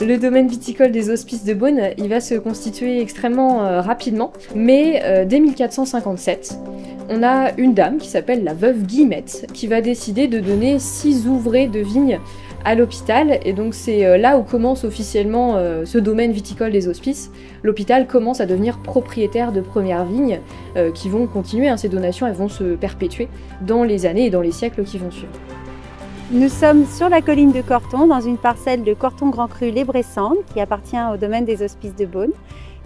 Le domaine viticole des Hospices de Beaune, il va se constituer extrêmement rapidement, mais dès 1457, on a une dame qui s'appelle la veuve Guillemette qui va décider de donner 6 ouvrées de vignes à l'hôpital, et donc c'est là où commence officiellement ce domaine viticole des Hospices. L'hôpital commence à devenir propriétaire de premières vignes qui vont continuer, ces donations elles vont se perpétuer dans les années et dans les siècles qui vont suivre. Nous sommes sur la colline de Corton, dans une parcelle de Corton Grand Cru Les Bressandes, qui appartient au domaine des Hospices de Beaune.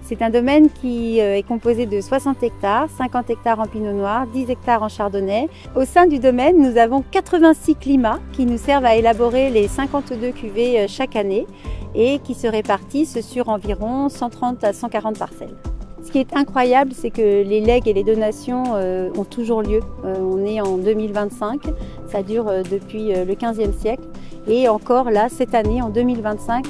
C'est un domaine qui est composé de 60 hectares, 50 hectares en pinot noir, 10 hectares en chardonnay. Au sein du domaine, nous avons 86 climats qui nous servent à élaborer les 52 cuvées chaque année et qui se répartissent sur environ 130 à 140 parcelles. Ce qui est incroyable, c'est que les legs et les donations ont toujours lieu. On est en 2025, ça dure depuis le 15e siècle. Et encore là, cette année, en 2025,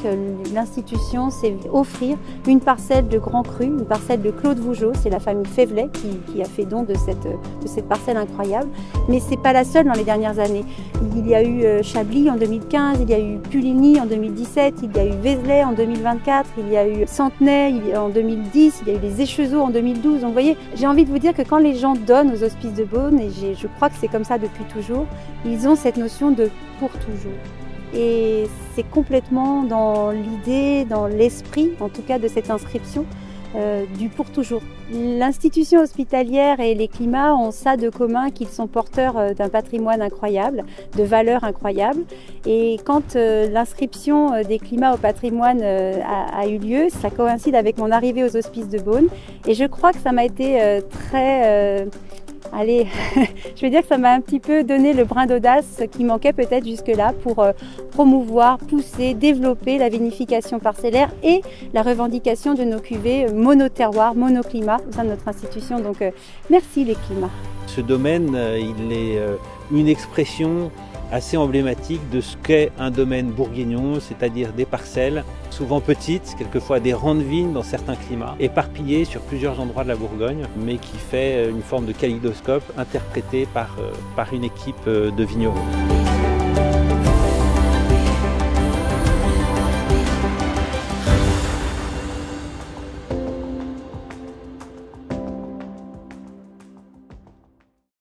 l'institution s'est offrir une parcelle de Grand Cru, une parcelle de Claude Vougeot, c'est la famille Févelet qui a fait don de cette parcelle incroyable. Mais ce n'est pas la seule dans les dernières années. Il y a eu Chablis en 2015, il y a eu Puligny en 2017, il y a eu Vézelay en 2024, il y a eu Centenay en 2010, il y a eu les Échezeaux en 2012. Donc vous voyez, j'ai envie de vous dire que quand les gens donnent aux Hospices de Beaune, et je crois que c'est comme ça depuis toujours, ils ont cette notion de pour toujours. Et c'est complètement dans l'idée, dans l'esprit, en tout cas de cette inscription, du pour toujours. L'institution hospitalière et les climats ont ça de commun qu'ils sont porteurs d'un patrimoine incroyable, de valeurs incroyables. Et quand l'inscription des climats au patrimoine a eu lieu, ça coïncide avec mon arrivée aux Hospices de Beaune. Et je crois que ça m'a été très... Allez, je veux dire que ça m'a un petit peu donné le brin d'audace qui manquait peut-être jusque-là pour promouvoir, pousser, développer la vinification parcellaire et la revendication de nos cuvées mono-terroir, monoclimat au sein de notre institution. Donc merci les climats. Ce domaine, il est une expression assez emblématique de ce qu'est un domaine bourguignon, c'est-à-dire des parcelles, souvent petites, quelquefois des rangs de vignes dans certains climats, éparpillées sur plusieurs endroits de la Bourgogne, mais qui fait une forme de kaléidoscope interprété par une équipe de vignerons.